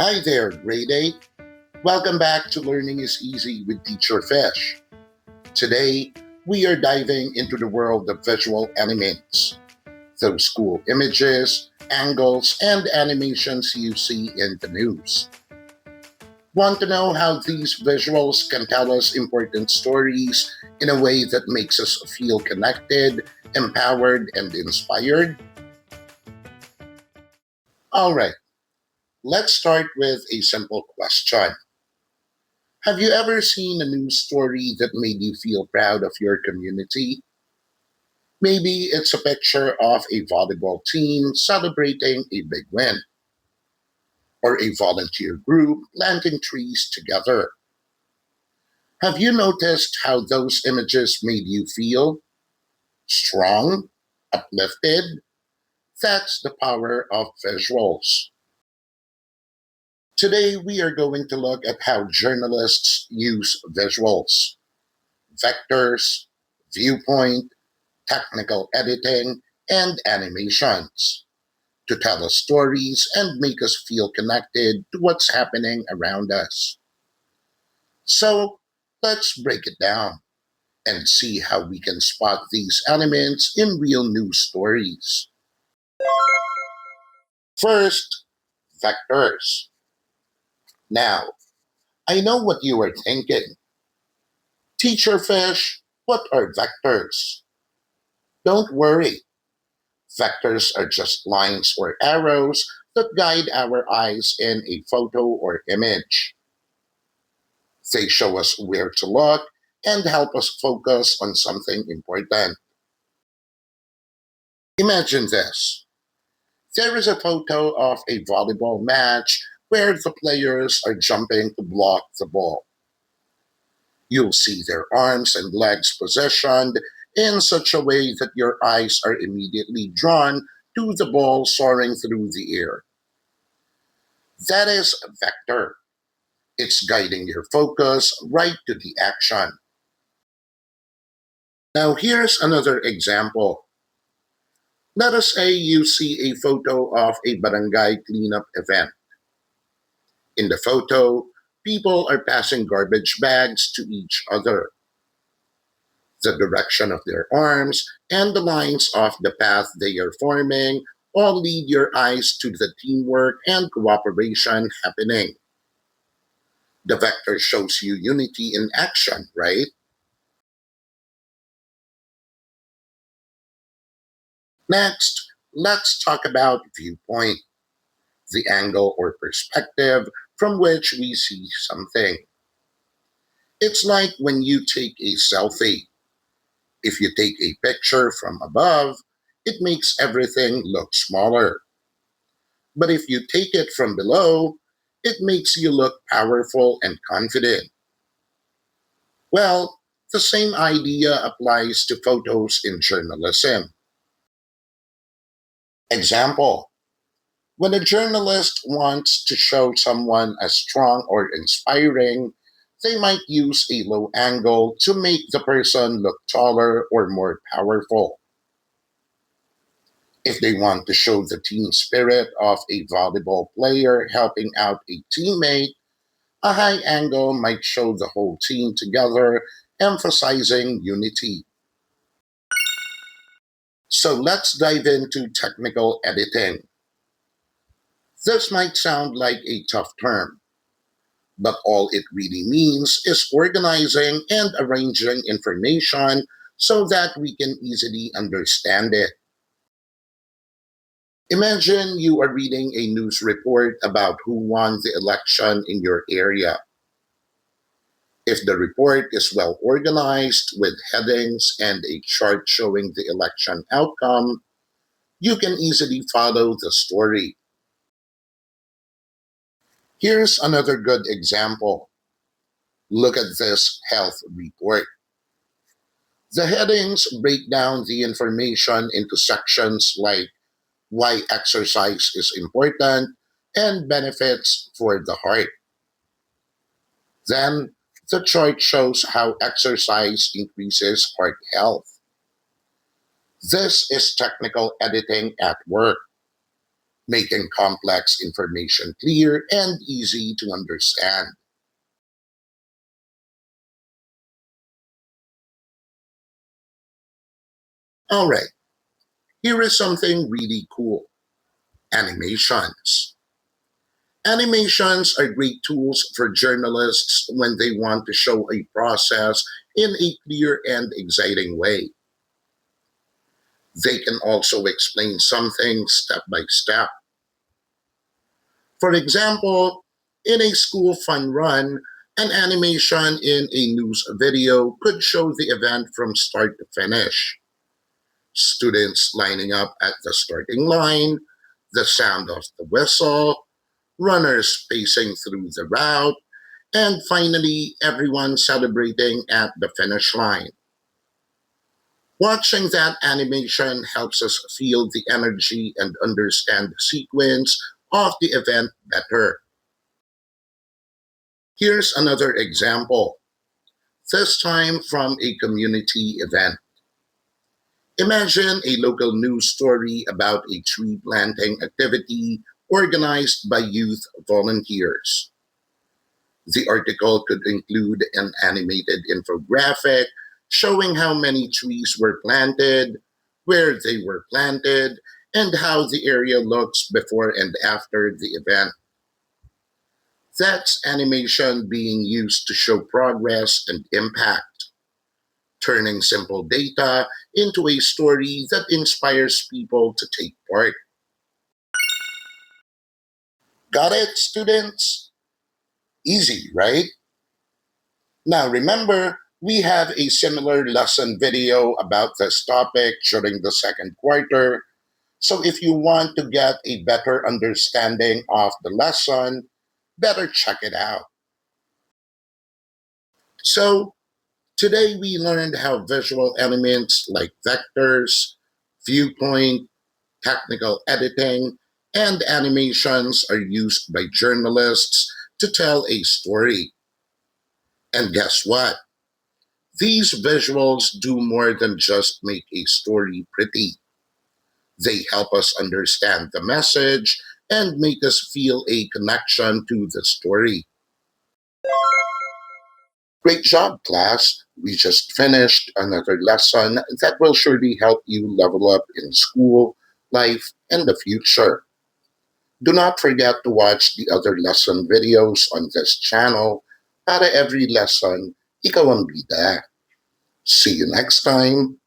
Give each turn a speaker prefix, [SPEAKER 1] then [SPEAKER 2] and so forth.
[SPEAKER 1] Hi there, grade 8. Welcome back to Learning is Easy with Teacher Fish. Today, we are diving into the world of visual elements, those cool images, angles, and animations you see in the news. Want to know how these visuals can tell us important stories in a way that makes us feel connected, empowered, and inspired? All right, let's start with a simple question. Have you ever seen a news story that made you feel proud of your community? Maybe it's a picture of a volleyball team celebrating a big win, or a volunteer group planting trees together. Have you noticed how those images made you feel? Strong? Uplifted? That's the power of visuals. Today, we are going to look at how journalists use visuals, vectors, viewpoint, technical editing, and animations to tell us stories and make us feel connected to what's happening around us. So let's break it down and see how we can spot these elements in real news stories. First, vectors. Now, I know what you are thinking. Teacher Fish, what are vectors? Don't worry. Vectors are just lines or arrows that guide our eyes in a photo or image. They show us where to look and help us focus on something important. Imagine this. There is a photo of a volleyball match where the players are jumping to block the ball. You'll see their arms and legs positioned in such a way that your eyes are immediately drawn to the ball soaring through the air. That is a vector. It's guiding your focus right to the action. Now, here's another example. Let us say you see a photo of a barangay cleanup event. In the photo, people are passing garbage bags to each other. The direction of their arms and the lines of the path they are forming all lead your eyes to the teamwork and cooperation happening. The vector shows you unity in action, right? Next, let's talk about viewpoint, the angle or perspective from which we see something. It's like when you take a selfie. If you take a picture from above, it makes everything look smaller. But if you take it from below, it makes you look powerful and confident. Well, the same idea applies to photos in journalism. Example: when a journalist wants to show someone as strong or inspiring, they might use a low angle to make the person look taller or more powerful. If they want to show the team spirit of a volleyball player helping out a teammate, a high angle might show the whole team together, emphasizing unity. So let's dive into technical editing. This might sound like a tough term, but all it really means is organizing and arranging information so that we can easily understand it. Imagine you are reading a news report about who won the election in your area. If the report is well organized with headings and a chart showing the election outcome, you can easily follow the story. Here's another good example. Look at this health report. The headings break down the information into sections like why exercise is important and benefits for the heart. Then, the chart shows how exercise increases heart health. This is technical editing at work. making complex information clear and easy to understand. All right, here is something really cool: animations. Animations are great tools for journalists when they want to show a process in a clear and exciting way. They can also explain something step by step. For example, in a school fun run, an animation in a news video could show the event from start to finish. Students lining up at the starting line, the sound of the whistle, runners pacing through the route, and finally, everyone celebrating at the finish line. Watching that animation helps us feel the energy and understand the sequence of the event better. Here's another example, this time from a community event. Imagine a local news story about a tree planting activity organized by youth volunteers. The article could include an animated infographic showing how many trees were planted, where they were planted, and how the area looks before and after the event. That's animation being used to show progress and impact, turning simple data into a story that inspires people to take part. Got it, students? Easy, right? Now remember, we have a similar lesson video about this topic during the second quarter. So if you want to get a better understanding of the lesson, better check it out. So today we learned how visual elements like vectors, viewpoint, technical editing, and animations are used by journalists to tell a story. And guess what? These visuals do more than just make a story pretty. They help us understand the message and make us feel a connection to the story. Great job, class. We just finished another lesson that will surely help you level up in school, life, and the future. Do not forget to watch the other lesson videos on this channel. Para every lesson, ikaw ang bida. See you next time.